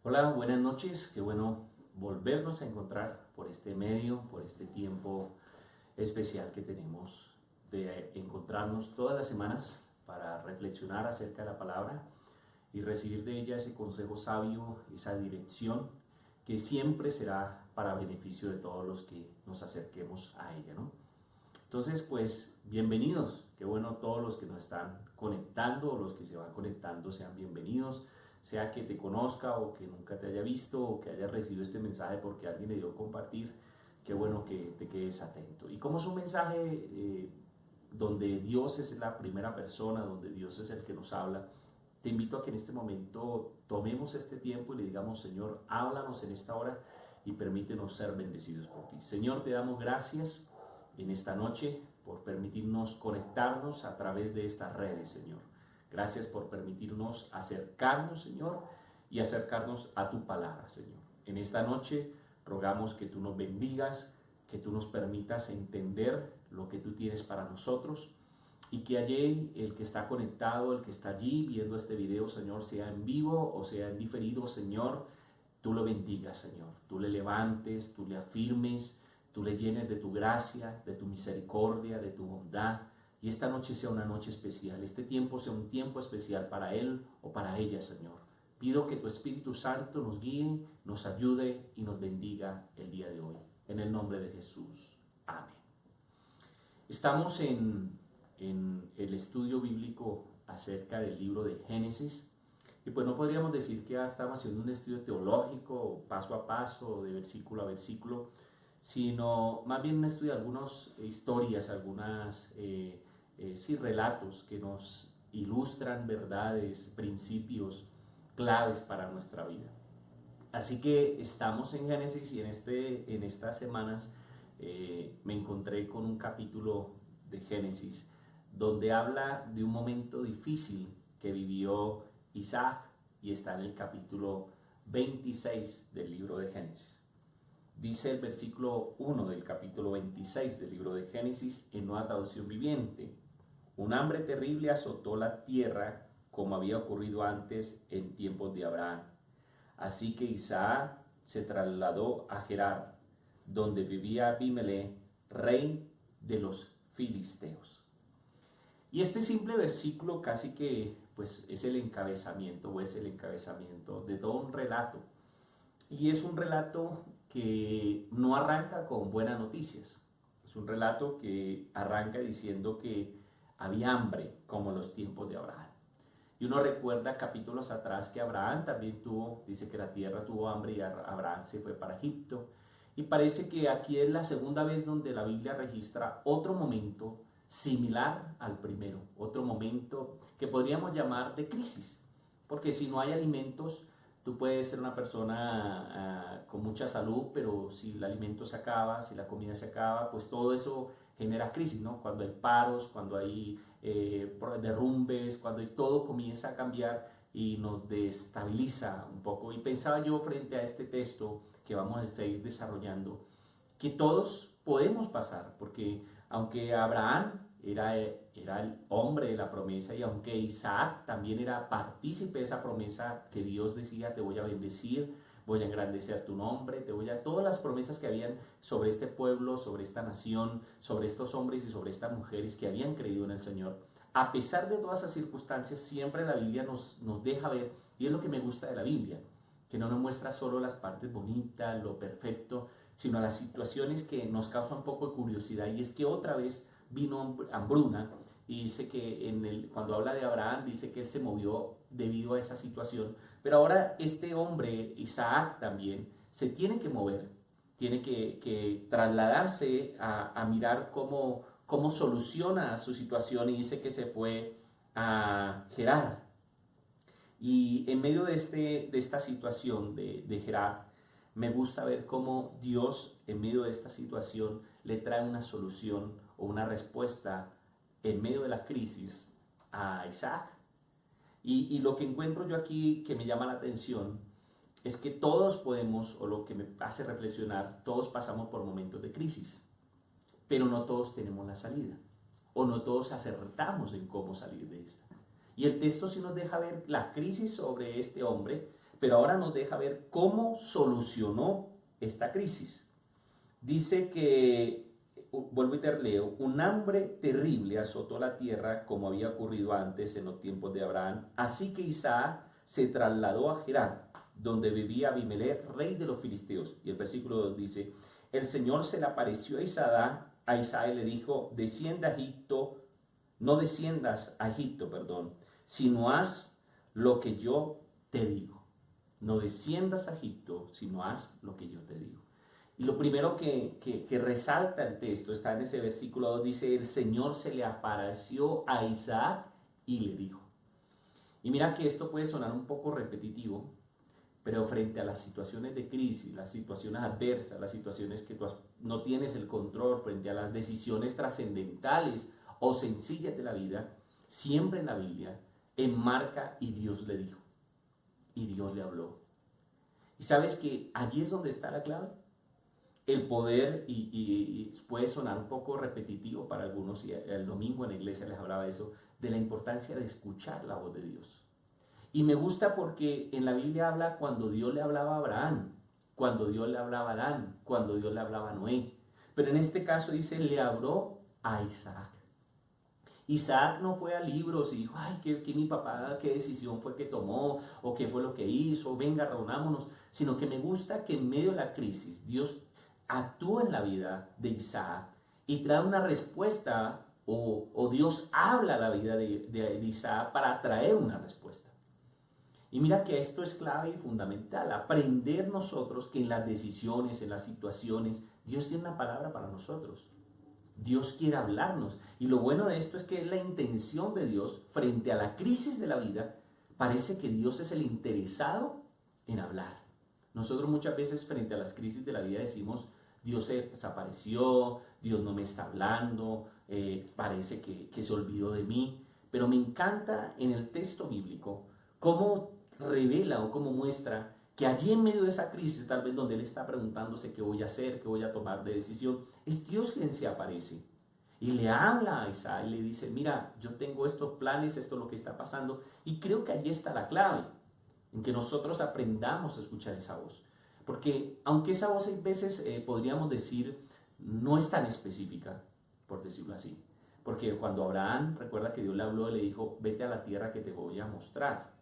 Hola, buenas noches. Qué bueno volvernos a encontrar por este medio, por este tiempo especial que tenemos de encontrarnos todas las semanas para reflexionar acerca de la palabra y recibir de ella ese consejo sabio, esa dirección que siempre será para beneficio de todos los que nos acerquemos a ella, ¿no? Entonces, pues, bienvenidos. Qué bueno todos los que nos están conectando o los que se van conectando sean bienvenidos. Sea que te conozca o que nunca te haya visto o que haya recibido este mensaje porque alguien le dio a compartir, qué bueno que te quedes atento. Y como es un mensaje donde Dios es la primera persona, donde Dios es el que nos habla, te invito a que en este momento tomemos este tiempo y le digamos: Señor, háblanos en esta hora y permítenos ser bendecidos por ti. Señor, te damos gracias en esta noche por permitirnos conectarnos a través de estas redes, Señor. Gracias por permitirnos acercarnos, Señor, y acercarnos a tu palabra, Señor. En esta noche rogamos que tú nos bendigas, que tú nos permitas entender lo que tú tienes para nosotros y que allí el que está conectado, el que está allí viendo este video, Señor, sea en vivo o sea en diferido, Señor, tú lo bendigas, Señor. Tú le levantes, tú le afirmes, tú le llenes de tu gracia, de tu misericordia, de tu bondad. Y esta noche sea una noche especial, este tiempo sea un tiempo especial para él o para ella, Señor. Pido que tu Espíritu Santo nos guíe, nos ayude y nos bendiga el día de hoy. En el nombre de Jesús. Amén. Estamos en el estudio bíblico acerca del libro de Génesis. Y pues no podríamos decir que estamos haciendo un estudio teológico, paso a paso, de versículo a versículo, sino más bien un estudio de algunas historias, algunas sí, relatos que nos ilustran verdades, principios, claves para nuestra vida. Así que estamos en Génesis y en estas semanas me encontré con un capítulo de Génesis donde habla de un momento difícil que vivió Isaac y está en el capítulo 26 del libro de Génesis. Dice el versículo 1 del capítulo 26 del libro de Génesis en Nueva Traducción Viviente: un hambre terrible azotó la tierra como había ocurrido antes en tiempos de Abraham. Así que Isaac se trasladó a Gerar, donde vivía Abimelech, rey de los filisteos. Y este simple versículo casi que pues es el encabezamiento de todo un relato. Y es un relato que no arranca con buenas noticias. Es un relato que arranca diciendo que había hambre como en los tiempos de Abraham. Y uno recuerda capítulos atrás que Abraham también dice que la tierra tuvo hambre y Abraham se fue para Egipto. Y parece que aquí es la segunda vez donde la Biblia registra otro momento similar al primero, otro momento que podríamos llamar de crisis. Porque si no hay alimentos, tú puedes ser una persona con mucha salud, pero si el alimento se acaba, si la comida se acaba, pues todo eso genera crisis, ¿no? Cuando hay paros, cuando hay derrumbes, cuando todo comienza a cambiar y nos destabiliza un poco. Y pensaba yo frente a este texto que vamos a seguir desarrollando, que todos podemos pasar, porque aunque Abraham era el hombre de la promesa y aunque Isaac también era partícipe de esa promesa que Dios decía: te voy a bendecir, voy a engrandecer tu nombre, todas las promesas que habían sobre este pueblo, sobre esta nación, sobre estos hombres y sobre estas mujeres que habían creído en el Señor. A pesar de todas esas circunstancias, siempre la Biblia nos deja ver, y es lo que me gusta de la Biblia, que no nos muestra solo las partes bonitas, lo perfecto, sino las situaciones que nos causan un poco de curiosidad. Y es que otra vez vino hambruna, y dice que cuando habla de Abraham, dice que él se movió debido a esa situación. Pero ahora este hombre, Isaac, también se tiene que mover, tiene que trasladarse a mirar cómo soluciona su situación, y dice que se fue a Gerar. Y en medio de esta situación de Gerar, me gusta ver cómo Dios en medio de esta situación le trae una solución o una respuesta en medio de la crisis a Isaac. Y lo que encuentro yo aquí que me llama la atención es que todos podemos, o lo que me hace reflexionar, todos pasamos por momentos de crisis, pero no todos tenemos la salida, o no todos acertamos en cómo salir de esta. Y el texto sí nos deja ver la crisis sobre este hombre, pero ahora nos deja ver cómo solucionó esta crisis. Dice que, vuelvo y te leo, un hambre terrible azotó la tierra como había ocurrido antes en los tiempos de Abraham. Así que Isaac se trasladó a Gerar, donde vivía Abimelech, rey de los filisteos. Y el versículo 2 dice, el Señor se le apareció a Isaac y le dijo, descienda a Egipto, no desciendas a Egipto, perdón, sino haz lo que yo te digo. No desciendas a Egipto, sino haz lo que yo te digo. Y lo primero que resalta el texto está en ese versículo 2, dice, el Señor se le apareció a Isaac y le dijo. Y mira que esto puede sonar un poco repetitivo, pero frente a las situaciones de crisis, las situaciones adversas, las situaciones que tú no tienes el control, frente a las decisiones trascendentales o sencillas de la vida, siempre en la Biblia enmarca y Dios le dijo, y Dios le habló. Y sabes que allí es donde está la clave. El poder, y puede sonar un poco repetitivo para algunos, y el domingo en la iglesia les hablaba de eso, de la importancia de escuchar la voz de Dios. Y me gusta porque en la Biblia habla cuando Dios le hablaba a Abraham, cuando Dios le hablaba a Adán, cuando Dios le hablaba a Noé. Pero en este caso dice, le habló a Isaac. Isaac no fue a libros y dijo, ay, que mi papá, qué decisión fue que tomó, o qué fue lo que hizo, venga, reunámonos, sino que me gusta que en medio de la crisis Dios actúa en la vida de Isaac y trae una respuesta, o Dios habla a la vida de Isaac para traer una respuesta. Y mira que esto es clave y fundamental, aprender nosotros que en las decisiones, en las situaciones, Dios tiene una palabra para nosotros. Dios quiere hablarnos. Y lo bueno de esto es que es la intención de Dios frente a la crisis de la vida. Parece que Dios es el interesado en hablar. Nosotros muchas veces frente a las crisis de la vida decimos, Dios se desapareció, Dios no me está hablando, parece que se olvidó de mí. Pero me encanta en el texto bíblico cómo revela o cómo muestra que allí en medio de esa crisis, tal vez donde él está preguntándose qué voy a hacer, qué voy a tomar de decisión, es Dios quien se aparece y le habla a Isaac y le dice, mira, yo tengo estos planes, esto es lo que está pasando, y creo que allí está la clave, en que nosotros aprendamos a escuchar esa voz, porque aunque esa voz a veces podríamos decir no es tan específica, por decirlo así, porque cuando Abraham, recuerda que Dios le habló y le dijo, vete a la tierra que te voy a mostrar.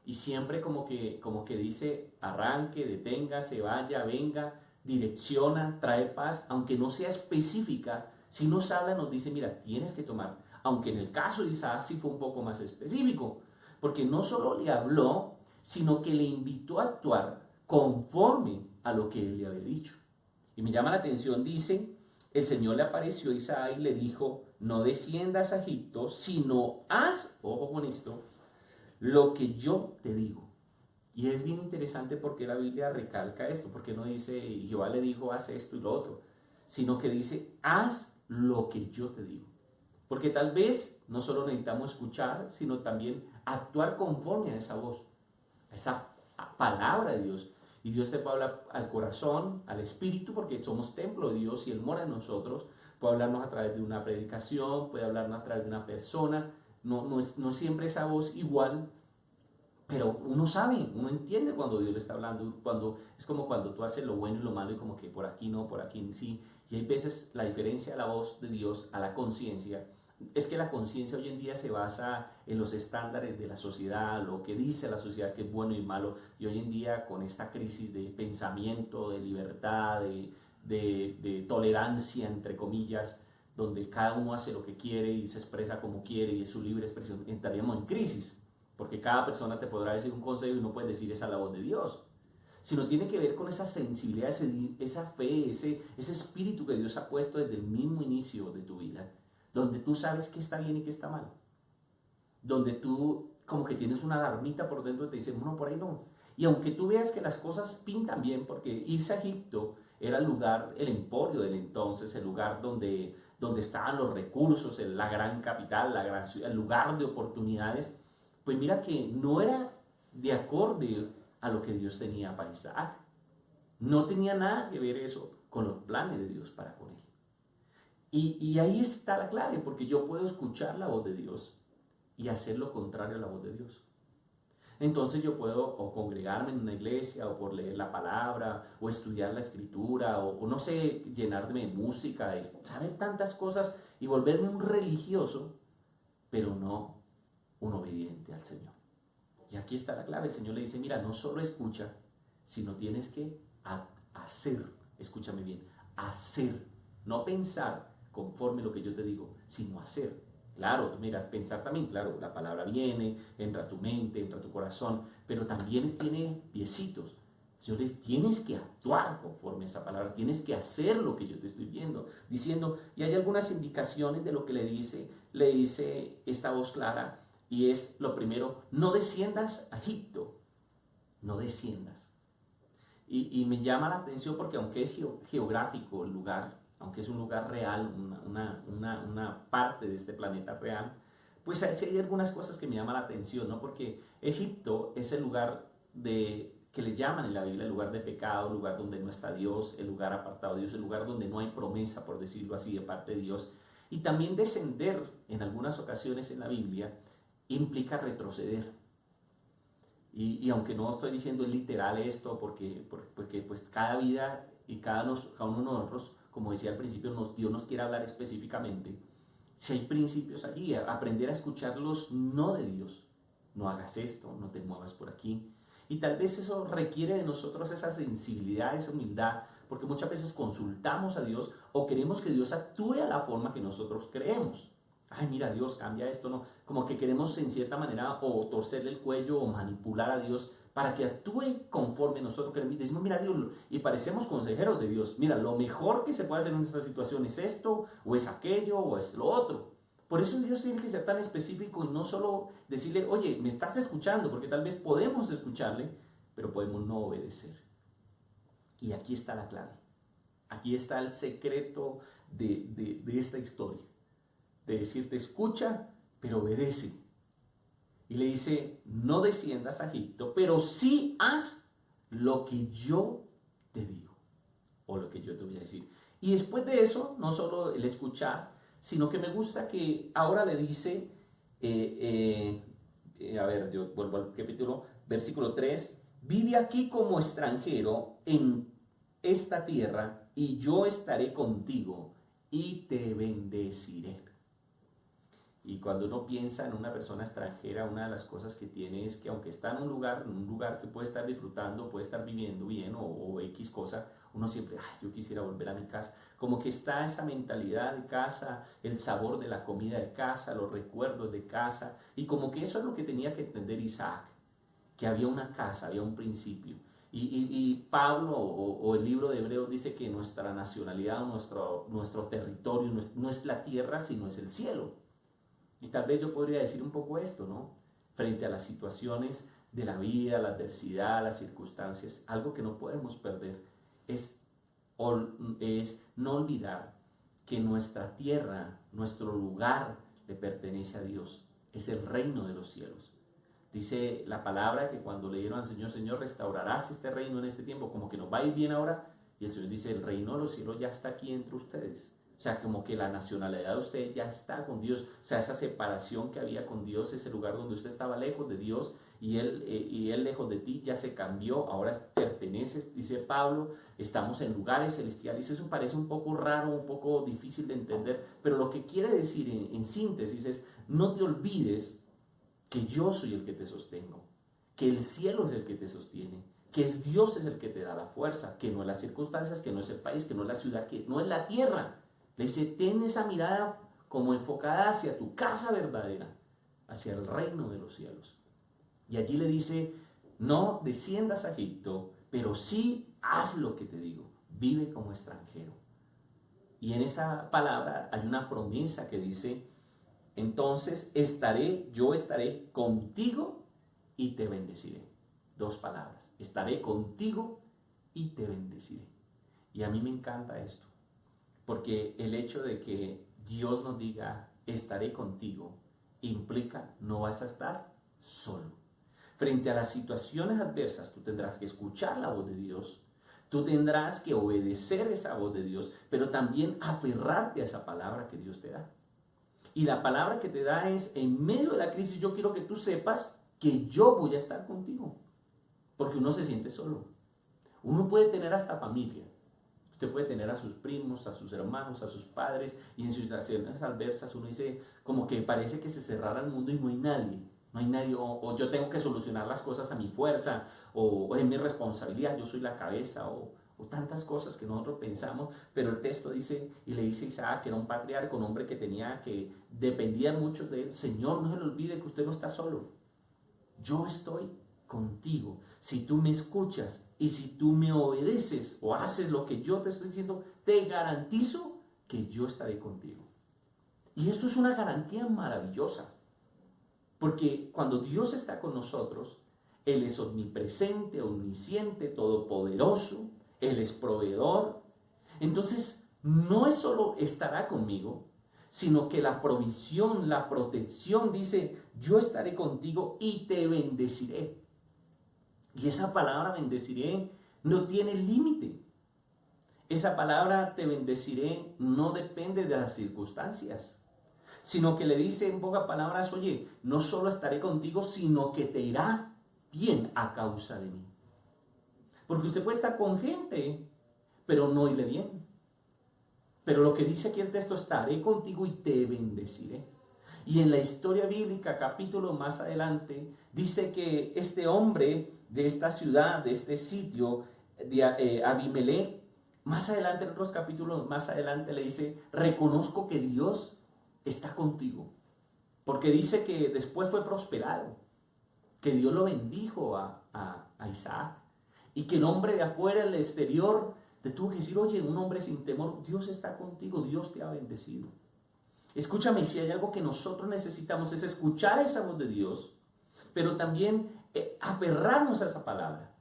Y siempre como que dice, arranque, deténgase, vaya, venga, direcciona, trae paz, aunque no sea específica, si nos habla nos dice, mira, tienes que tomar. Aunque en el caso de Isaac sí fue un poco más específico, porque no solo le habló, sino que le invitó a actuar conforme a lo que él le había dicho. Y me llama la atención, dice, el Señor le apareció a Isaac y le dijo, no desciendas a Egipto, sino haz, ojo con esto, lo que yo te digo. Y es bien interesante porque la Biblia recalca esto, porque no dice Jehová le dijo haz esto y lo otro, sino que dice haz lo que yo te digo. Porque tal vez no solo necesitamos escuchar, sino también actuar conforme a esa voz, a esa palabra de Dios. Y Dios te puede hablar al corazón, al espíritu, porque somos templo de Dios y Él mora en nosotros. Puede hablarnos a través de una predicación, puede hablarnos a través de una persona. No siempre esa voz igual, pero uno sabe, uno entiende cuando Dios le está hablando, es como cuando tú haces lo bueno y lo malo y como que por aquí no, por aquí sí. Y hay veces la diferencia de la voz de Dios a la conciencia es que la conciencia hoy en día se basa en los estándares de la sociedad, lo que dice la sociedad que es bueno y malo. Y hoy en día con esta crisis de pensamiento, de libertad, de tolerancia, entre comillas, donde cada uno hace lo que quiere y se expresa como quiere y es su libre expresión, entraríamos en crisis, porque cada persona te podrá decir un consejo y no puedes decir esa es la voz de Dios, sino tiene que ver con esa sensibilidad, esa fe, ese espíritu que Dios ha puesto desde el mismo inicio de tu vida, donde tú sabes qué está bien y qué está mal, donde tú como que tienes una alarmita por dentro y te dice, no, por ahí no. Y aunque tú veas que las cosas pintan bien, porque irse a Egipto era el lugar, el emporio del entonces, el lugar donde estaban los recursos, la gran capital, la gran ciudad, el lugar de oportunidades, pues mira que no era de acorde a lo que Dios tenía para Isaac. No tenía nada que ver eso con los planes de Dios para con él. Y ahí está la clave, porque yo puedo escuchar la voz de Dios y hacer lo contrario a la voz de Dios. entonces yo puedo o congregarme en una iglesia, o por leer la palabra, o estudiar la escritura, o no sé, llenarme de música, de saber tantas cosas y volverme un religioso, pero no un obediente al Señor. Y aquí está la clave. El Señor le dice, mira, no solo escucha, sino tienes que hacer. Escúchame bien, hacer. No pensar conforme lo que yo te digo, sino hacer. Claro, tú miras, pensar también, claro, la palabra viene, entra a tu mente, entra a tu corazón, pero también tiene piecitos. Señores, tienes que actuar conforme a esa palabra, tienes que hacer lo que yo te estoy diciendo. Y hay algunas indicaciones de lo que le dice esta voz clara, y es lo primero, no desciendas a Egipto, no desciendas. Y me llama la atención porque aunque es geográfico el lugar, aunque es un lugar real, una parte de este planeta real, pues hay algunas cosas que me llaman la atención, ¿no? Porque Egipto es el lugar que le llaman en la Biblia el lugar de pecado, el lugar donde no está Dios, el lugar apartado de Dios, el lugar donde no hay promesa, por decirlo así, de parte de Dios. Y también descender en algunas ocasiones en la Biblia implica retroceder. Y aunque no estoy diciendo literal esto, porque pues cada vida y cada uno de nosotros, como decía al principio, Dios nos quiere hablar específicamente. Si hay principios allí, aprender a escuchar los no de Dios. No hagas esto, no te muevas por aquí. Y tal vez eso requiere de nosotros esa sensibilidad, esa humildad, porque muchas veces consultamos a Dios o queremos que Dios actúe a la forma que nosotros creemos. Ay, mira, Dios, cambia esto, ¿no? Como que queremos en cierta manera o torcerle el cuello o manipular a Dios para que actúe conforme nosotros queremos. Y decimos, mira, Dios, y parecemos consejeros de Dios. Mira, lo mejor que se puede hacer en esta situación es esto, o es aquello, o es lo otro. Por eso Dios tiene que ser tan específico y no solo decirle, oye, me estás escuchando, porque tal vez podemos escucharle, pero podemos no obedecer. Y aquí está la clave. Aquí está el secreto de esta historia. De decirte, escucha, pero obedece. Y le dice, no desciendas a Egipto, pero sí haz lo que yo te digo, o lo que yo te voy a decir. Y después de eso, no solo el escuchar, sino que me gusta que ahora le dice, a ver, yo vuelvo al capítulo, versículo 3, vive aquí como extranjero en esta tierra, y yo estaré contigo y te bendeciré. Y cuando uno piensa en una persona extranjera, una de las cosas que tiene es que aunque está en un lugar que puede estar disfrutando, puede estar viviendo bien o X cosa, uno siempre, ay, yo quisiera volver a mi casa. Como que está esa mentalidad de casa, el sabor de la comida de casa, los recuerdos de casa. Y como que eso es lo que tenía que entender Isaac, que había una casa, había un principio. Y Pablo o el libro de Hebreos dice que nuestra nacionalidad, nuestro territorio no es la tierra, sino es el cielo. Y tal vez yo podría decir un poco esto, ¿no? Frente a las situaciones de la vida, la adversidad, las circunstancias, algo que no podemos perder es no olvidar que nuestra tierra, nuestro lugar le pertenece a Dios, es el reino de los cielos. Dice la palabra que cuando le dieron al Señor, Señor, restaurarás este reino en este tiempo, como que nos va a ir bien ahora, y el Señor dice, el reino de los cielos ya está aquí entre ustedes. O sea, como que la nacionalidad de usted ya está con Dios. O sea, esa separación que había con Dios, ese lugar donde usted estaba lejos de Dios y él lejos de ti, ya se cambió. Ahora perteneces, dice Pablo, estamos en lugares celestiales. Eso parece un poco raro, un poco difícil de entender, pero lo que quiere decir en síntesis es, no te olvides que yo soy el que te sostengo, que el cielo es el que te sostiene, que es Dios es el que te da la fuerza, que no es las circunstancias, que no es el país, que no es la ciudad, que no es la tierra. Le dice, ten esa mirada como enfocada hacia tu casa verdadera, hacia el reino de los cielos. Y allí le dice, no desciendas a Egipto, pero sí haz lo que te digo, vive como extranjero. Y en esa palabra hay una promesa que dice, entonces yo estaré contigo y te bendeciré. Dos palabras, estaré contigo y te bendeciré. Y a mí me encanta esto. Porque el hecho de que Dios nos diga, estaré contigo, implica no vas a estar solo. Frente a las situaciones adversas, tú tendrás que escuchar la voz de Dios, tú tendrás que obedecer esa voz de Dios, pero también aferrarte a esa palabra que Dios te da. Y la palabra que te da es, en medio de la crisis, yo quiero que tú sepas que yo voy a estar contigo. Porque uno se siente solo. Uno puede tener hasta familia. Usted puede tener a sus primos, a sus hermanos, a sus padres, y en situaciones adversas uno dice, como que parece que se cerrara el mundo y no hay nadie. No hay nadie, o yo tengo que solucionar las cosas a mi fuerza, o es mi responsabilidad, yo soy la cabeza, o tantas cosas que nosotros pensamos, pero el texto dice, y le dice a Isaac, que era un patriarca, un hombre que dependía mucho de él, Señor, no se le olvide que usted no está solo, yo estoy contigo. Si tú me escuchas y si tú me obedeces o haces lo que yo te estoy diciendo, te garantizo que yo estaré contigo. Y esto es una garantía maravillosa, porque cuando Dios está con nosotros, Él es omnipresente, omnisciente, todopoderoso, Él es proveedor. Entonces, no es solo estará conmigo, sino que la provisión, la protección, dice, yo estaré contigo y te bendeciré. Y esa palabra bendeciré no tiene límite. Esa palabra te bendeciré no depende de las circunstancias, sino que le dice en pocas palabras, oye, no solo estaré contigo, sino que te irá bien a causa de mí. Porque usted puede estar con gente, pero no irle bien. Pero lo que dice aquí el texto, estaré contigo y te bendeciré. Y en la historia bíblica, capítulo más adelante, dice que este hombre de esta ciudad, de este sitio, de Abimelech, más adelante, en otros capítulos más adelante le dice, reconozco que Dios está contigo. Porque dice que después fue prosperado, que Dios lo bendijo a Isaac. Y que el hombre de afuera, el exterior, te tuvo que decir, oye, un hombre sin temor, Dios está contigo, Dios te ha bendecido. Escúchame, si hay algo que nosotros necesitamos es escuchar esa voz de Dios, pero también aferrarnos a esa palabra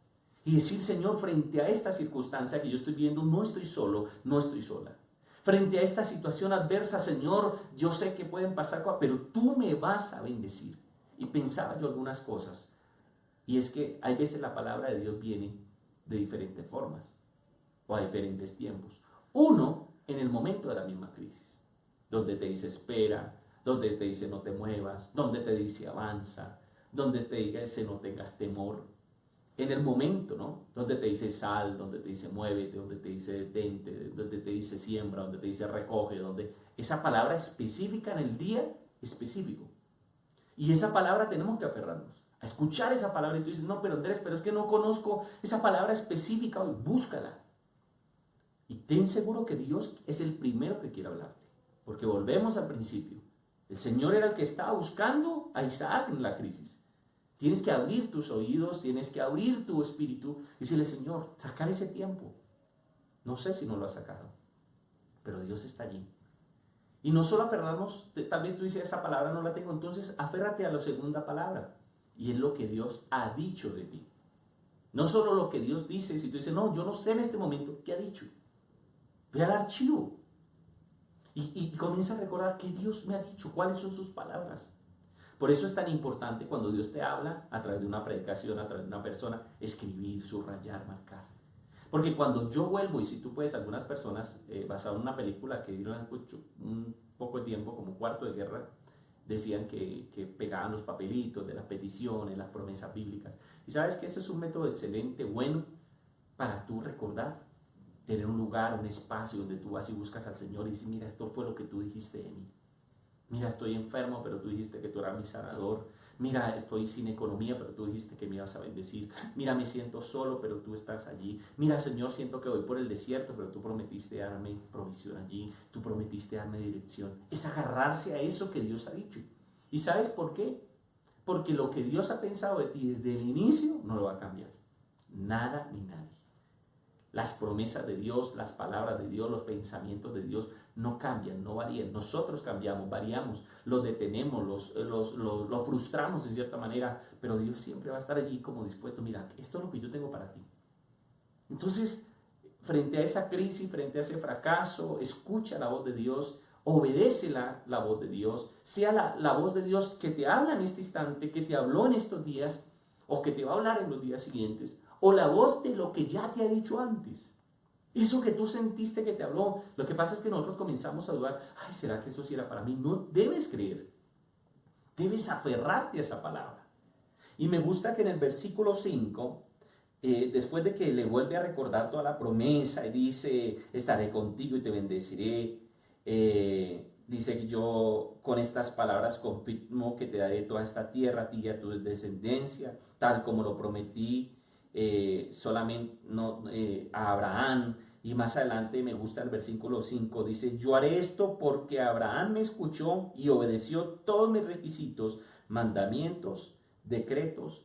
y decir, Señor, frente a esta circunstancia que yo estoy viendo, no estoy solo, no estoy sola. Frente a esta situación adversa, Señor, yo sé que pueden pasar cosas, pero tú me vas a bendecir. Y pensaba yo algunas cosas, y es que hay veces la palabra de Dios viene de diferentes formas o a diferentes tiempos. Uno, en el momento de la misma crisis, donde te dice espera, donde te dice no te muevas, donde te dice avanza, donde te dice no tengas temor. En el momento, ¿no? Donde te dice sal, donde te dice muévete, donde te dice detente, donde te dice siembra, donde te dice recoge, donde esa palabra específica en el día específico. Y esa palabra tenemos que aferrarnos a escuchar esa palabra. Y tú dices, no, pero Andrés, pero es que no conozco esa palabra específica hoy. Búscala. Y ten seguro que Dios es el primero que quiere hablarte. Porque volvemos al principio. El Señor era el que estaba buscando a Isaac en la crisis. Tienes que abrir tus oídos, tienes que abrir tu espíritu y decirle, Señor, sacar ese tiempo. No sé si no lo has sacado, pero Dios está allí. Y no solo aferrarnos, tal vez tú dices, esa palabra no la tengo, entonces aférrate a la segunda palabra. Y es lo que Dios ha dicho de ti. No solo lo que Dios dice, si tú dices, no, yo no sé en este momento, ¿qué ha dicho? Ve al archivo y comienza a recordar qué Dios me ha dicho, cuáles son sus palabras. Por eso es tan importante cuando Dios te habla a través de una predicación, a través de una persona, escribir, subrayar, marcar. Porque cuando yo vuelvo, y si tú puedes, algunas personas, basado en una película que dieron un poco de tiempo, como Cuarto de Guerra, decían que pegaban los papelitos de las peticiones, las promesas bíblicas. Y sabes que ese es un método excelente, bueno, para tú recordar, tener un lugar, un espacio donde tú vas y buscas al Señor y dices, mira, esto fue lo que tú dijiste de mí. Mira, estoy enfermo, pero tú dijiste que tú eras mi sanador. Mira, estoy sin economía, pero tú dijiste que me ibas a bendecir. Mira, me siento solo, pero tú estás allí. Mira, Señor, siento que voy por el desierto, pero tú prometiste darme provisión allí. Tú prometiste darme dirección. Es agarrarse a eso que Dios ha dicho. ¿Y sabes por qué? Porque lo que Dios ha pensado de ti desde el inicio no lo va a cambiar. Nada ni nadie. Las promesas de Dios, las palabras de Dios, los pensamientos de Dios no cambian, no varían. Nosotros cambiamos, variamos, los detenemos, los frustramos de cierta manera, pero Dios siempre va a estar allí como dispuesto. Mira, esto es lo que yo tengo para ti. Entonces, frente a esa crisis, frente a ese fracaso, escucha la voz de Dios, obedece la voz de Dios, sea la voz de Dios que te habla en este instante, que te habló en estos días, o que te va a hablar en los días siguientes, o la voz de lo que ya te ha dicho antes. Eso que tú sentiste que te habló. Lo que pasa es que nosotros comenzamos a dudar. Ay, ¿será que eso sí era para mí? No debes creer. Debes aferrarte a esa palabra. Y me gusta que en el versículo 5, después de que le vuelve a recordar toda la promesa y dice, estaré contigo y te bendeciré, dice que yo con estas palabras confirmo que te daré toda esta tierra a ti y a tu descendencia, tal como lo prometí solamente no, a Abraham. Y más adelante me gusta el versículo 5, dice, yo haré esto porque Abraham me escuchó y obedeció todos mis requisitos, mandamientos, decretos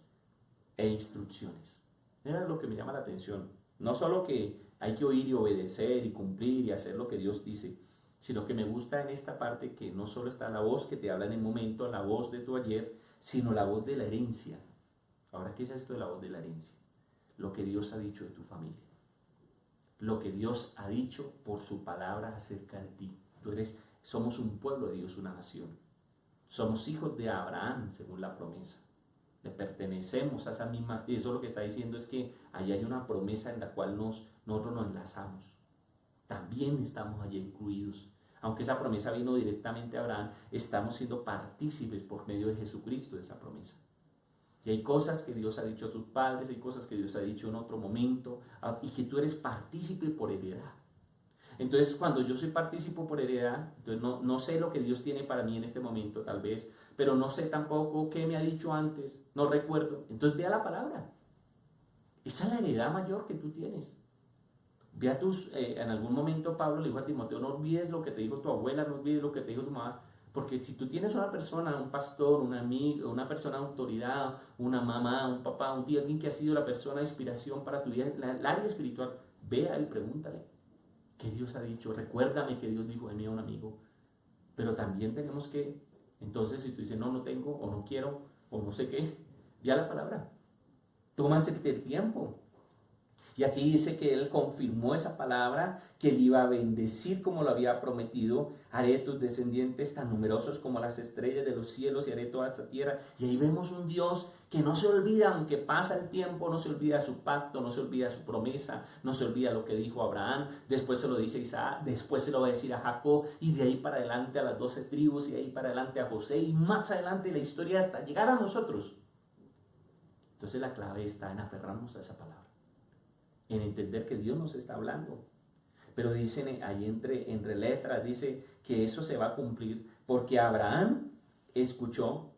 e instrucciones. Mira lo que me llama la atención. No solo que hay que oír y obedecer y cumplir y hacer lo que Dios dice, sino que me gusta en esta parte que no solo está la voz que te habla en el momento, la voz de tu ayer, sino la voz de la herencia. Ahora, ¿qué es esto de la voz de la herencia? Lo que Dios ha dicho de tu familia. Lo que Dios ha dicho por su palabra acerca de ti. Somos un pueblo de Dios, una nación. Somos hijos de Abraham, según la promesa. Le pertenecemos a esa misma, y eso lo que está diciendo es que allí hay una promesa en la cual nosotros nos enlazamos. También estamos allí incluidos. Aunque esa promesa vino directamente a Abraham, estamos siendo partícipes por medio de Jesucristo de esa promesa. Y hay cosas que Dios ha dicho a tus padres, hay cosas que Dios ha dicho en otro momento, y que tú eres partícipe por heredad. Entonces, cuando yo soy partícipe por heredad, entonces no sé lo que Dios tiene para mí en este momento, tal vez, pero no sé tampoco qué me ha dicho antes, no recuerdo. Entonces, ve a la palabra. Esa es la heredad mayor que tú tienes. Ve a en algún momento Pablo le dijo a Timoteo, no olvides lo que te dijo tu abuela, no olvides lo que te dijo tu mamá, porque si tú tienes una persona, un pastor, un amigo, una persona de autoridad, una mamá, un papá, un tío, alguien que ha sido la persona de inspiración para tu vida, el área espiritual, ve a él, pregúntale, ¿qué Dios ha dicho? Recuérdame que Dios dijo de mí a un amigo. Pero también tenemos que, entonces si tú dices, no tengo, o no quiero, o no sé qué, ve a la palabra. Tómate el tiempo. Y aquí dice que él confirmó esa palabra, que él iba a bendecir como lo había prometido. Haré tus descendientes tan numerosos como las estrellas de los cielos y haré toda esta tierra. Y ahí vemos un Dios que no se olvida, aunque pasa el tiempo, no se olvida su pacto, no se olvida su promesa, no se olvida lo que dijo Abraham. Después se lo dice a Isaac, después se lo va a decir a Jacob, y de ahí para adelante a las 12 tribus, y de ahí para adelante a José, y más adelante la historia hasta llegar a nosotros. Entonces la clave está en aferrarnos a esa palabra, en entender que Dios nos está hablando. Pero dicen ahí entre letras, dice que eso se va a cumplir porque Abraham escuchó,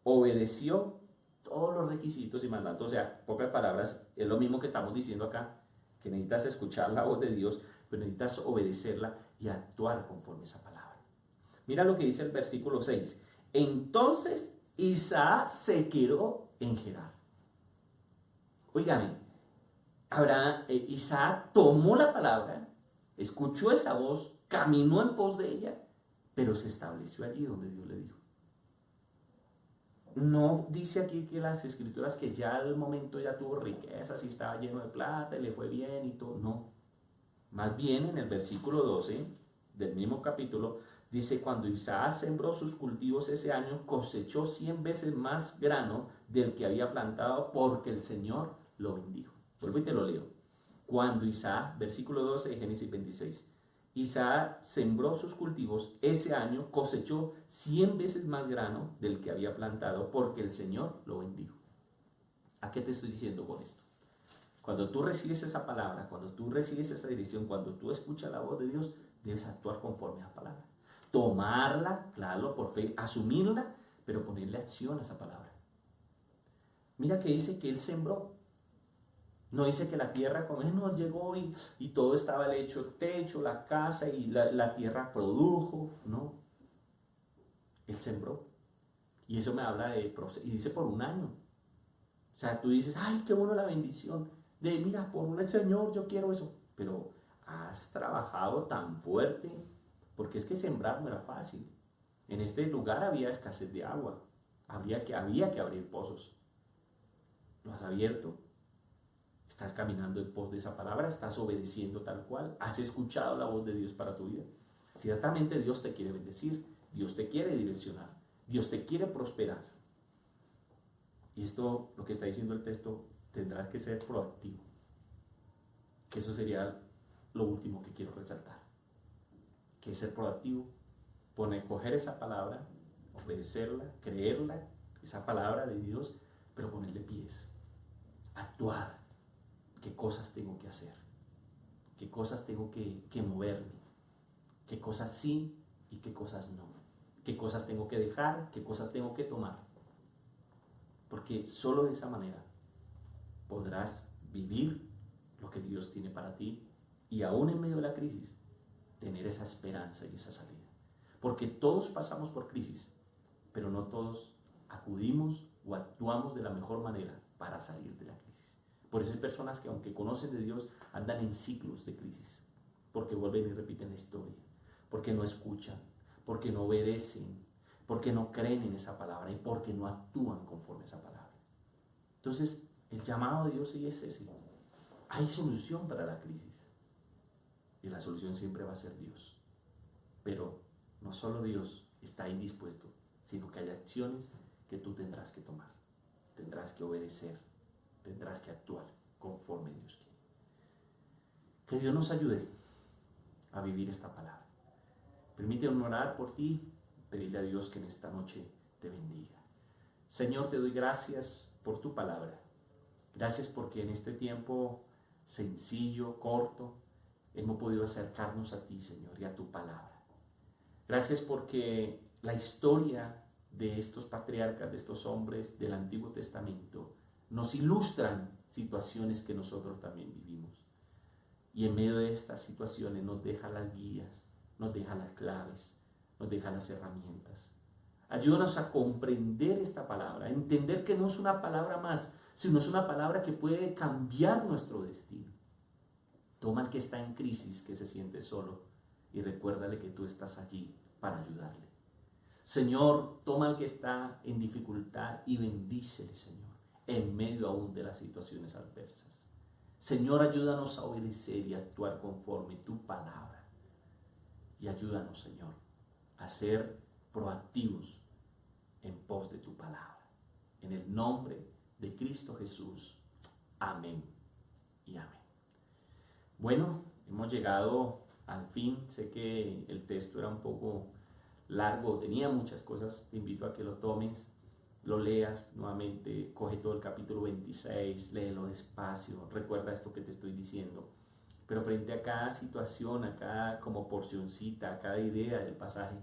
obedeció todos los requisitos y mandatos. O sea, pocas palabras, es lo mismo que estamos diciendo acá, que necesitas escuchar la voz de Dios, pero necesitas obedecerla y actuar conforme a esa palabra. Mira lo que dice el versículo 6. Entonces Isaac se quedó en Gerar. Óigame, Isaac tomó la palabra, escuchó esa voz, caminó en pos de ella, pero se estableció allí donde Dios le dijo. No dice aquí que las escrituras que ya al momento ya tuvo riquezas y estaba lleno de plata y le fue bien y todo, no. Más bien en el versículo 12 del mismo capítulo dice, cuando Isaac sembró sus cultivos ese año, cosechó 100 veces más grano del que había plantado porque el Señor lo bendijo. Vuelvo y te lo leo. Cuando Isaac, versículo 12 de Génesis 26, Isaac sembró sus cultivos ese año, cosechó 100 veces más grano del que había plantado porque el Señor lo bendijo. ¿A qué te estoy diciendo con esto? Cuando tú recibes esa palabra, cuando tú recibes esa dirección, cuando tú escuchas la voz de Dios, debes actuar conforme a esa palabra. Tomarla, claro, por fe, asumirla, pero ponerle acción a esa palabra. Mira que dice que él sembró. No dice que la tierra con él no llegó y todo estaba hecho, el techo, la casa y la tierra produjo. No. Él sembró. Y eso me habla de proceso. Y dice por un año. O sea, tú dices, ay, qué bueno la bendición. De mira, por un Señor, yo quiero eso. Pero has trabajado tan fuerte. Porque es que sembrar no era fácil. En este lugar había escasez de agua. Había que abrir pozos. ¿Lo has abierto? ¿Estás caminando en pos de esa palabra? ¿Estás obedeciendo tal cual? ¿Has escuchado la voz de Dios para tu vida? Ciertamente Dios te quiere bendecir. Dios te quiere direccionar. Dios te quiere prosperar. Y esto, lo que está diciendo el texto, tendrás que ser proactivo. Que eso sería lo último que quiero resaltar. Que es ser proactivo, coger esa palabra, obedecerla, creerla, esa palabra de Dios, pero ponerle pies, actuar. ¿Qué cosas tengo que hacer? ¿Qué cosas tengo que moverme? ¿Qué cosas sí y qué cosas no? ¿Qué cosas tengo que dejar? ¿Qué cosas tengo que tomar? Porque solo de esa manera podrás vivir lo que Dios tiene para ti y aún en medio de la crisis tener esa esperanza y esa salida. Porque todos pasamos por crisis, pero no todos acudimos o actuamos de la mejor manera para salir de la crisis. Por eso hay personas que aunque conocen de Dios andan en ciclos de crisis, porque vuelven y repiten la historia, porque no escuchan, porque no obedecen, porque no creen en esa palabra y porque no actúan conforme a esa palabra. Entonces, el llamado de Dios es ese. Hay solución para la crisis y la solución siempre va a ser Dios. Pero no solo Dios está ahí dispuesto, sino que hay acciones que tú tendrás que tomar, tendrás que obedecer, tendrás que actuar conforme Dios quiere. Que Dios nos ayude a vivir esta palabra. Permíteme orar por ti, pedirle a Dios que en esta noche te bendiga. Señor, te doy gracias por tu palabra. Gracias porque en este tiempo sencillo, corto, hemos podido acercarnos a ti, Señor, y a tu palabra. Gracias porque la historia de estos patriarcas, de estos hombres del Antiguo Testamento, nos ilustran situaciones que nosotros también vivimos. Y en medio de estas situaciones nos deja las guías, nos deja las claves, nos deja las herramientas. Ayúdanos a comprender esta palabra, a entender que no es una palabra más, sino es una palabra que puede cambiar nuestro destino. Toma al que está en crisis, que se siente solo, y recuérdale que tú estás allí para ayudarle. Señor, toma al que está en dificultad y bendícele, Señor, en medio aún de las situaciones adversas. Señor, ayúdanos a obedecer y actuar conforme tu palabra. Y ayúdanos, Señor, a ser proactivos en pos de tu palabra. En el nombre de Cristo Jesús. Amén y amén. Bueno, hemos llegado al fin. Sé que el texto era un poco largo, tenía muchas cosas. Te invito a que lo tomes, lo leas nuevamente, coge todo el capítulo 26, léelo despacio, recuerda esto que te estoy diciendo. Pero frente a cada situación, a cada como porcioncita, a cada idea del pasaje,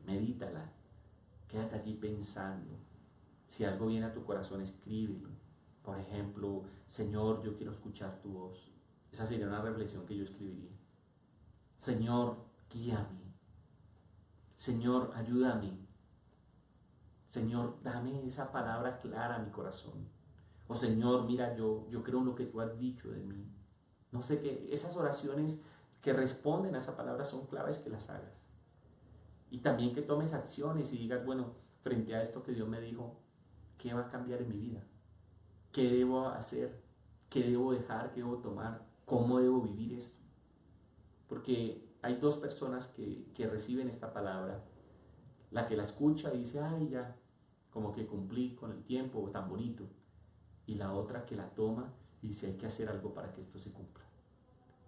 medítala, quédate allí pensando. Si algo viene a tu corazón, escríbelo. Por ejemplo, Señor, yo quiero escuchar tu voz. Esa sería una reflexión que yo escribiría. Señor, guíame. Señor, ayúdame. Señor, dame esa palabra clara a mi corazón. O Señor, mira, yo creo en lo que tú has dicho de mí. No sé qué, esas oraciones que responden a esa palabra son claves que las hagas. Y también que tomes acciones y digas, bueno, frente a esto que Dios me dijo, ¿qué va a cambiar en mi vida? ¿Qué debo hacer? ¿Qué debo dejar? ¿Qué debo tomar? ¿Cómo debo vivir esto? Porque hay dos personas que reciben esta palabra. La que la escucha y dice, ay, ya, como que cumplí con el tiempo, tan bonito. Y la otra que la toma y dice, hay que hacer algo para que esto se cumpla.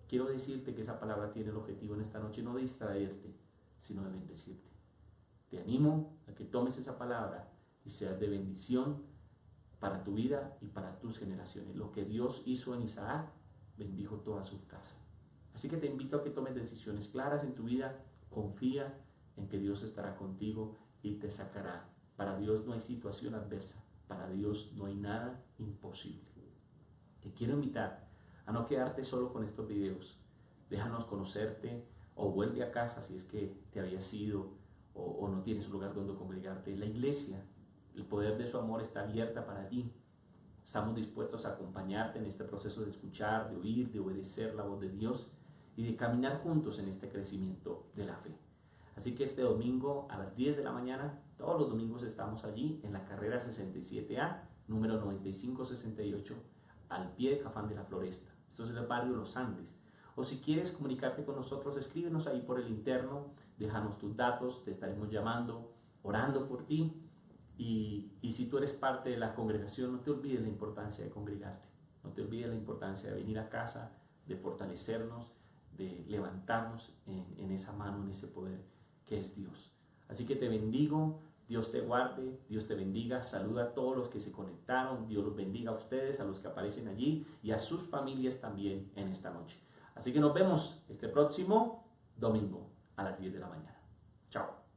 Quiero decirte que esa palabra tiene el objetivo en esta noche no de distraerte, sino de bendecirte. Te animo a que tomes esa palabra y seas de bendición para tu vida y para tus generaciones. Lo que Dios hizo en Isaac, bendijo toda su casa. Así que te invito a que tomes decisiones claras en tu vida, confía en que Dios estará contigo y te sacará. Para Dios no hay situación adversa, para Dios no hay nada imposible. Te quiero invitar a no quedarte solo con estos videos. Déjanos conocerte o vuelve a casa si es que te habías ido o no tienes un lugar donde congregarte. La iglesia, el poder de su amor está abierta para ti. Estamos dispuestos a acompañarte en este proceso de escuchar, de oír, de obedecer la voz de Dios y de caminar juntos en este crecimiento de la fe. Así que este domingo a las 10 de la mañana, todos los domingos estamos allí en la carrera 67A, número 9568, al pie de Cafán de la Floresta. Esto es el barrio Los Andes. O si quieres comunicarte con nosotros, escríbenos ahí por el interno, déjanos tus datos, te estaremos llamando, orando por ti. Y si tú eres parte de la congregación, no te olvides la importancia de congregarte. No te olvides la importancia de venir a casa, de fortalecernos, de levantarnos en esa mano, en ese poder que es Dios. Así que te bendigo, Dios te guarde, Dios te bendiga, saluda a todos los que se conectaron, Dios los bendiga a ustedes, a los que aparecen allí y a sus familias también en esta noche. Así que nos vemos este próximo domingo a las 10 de la mañana. Chao.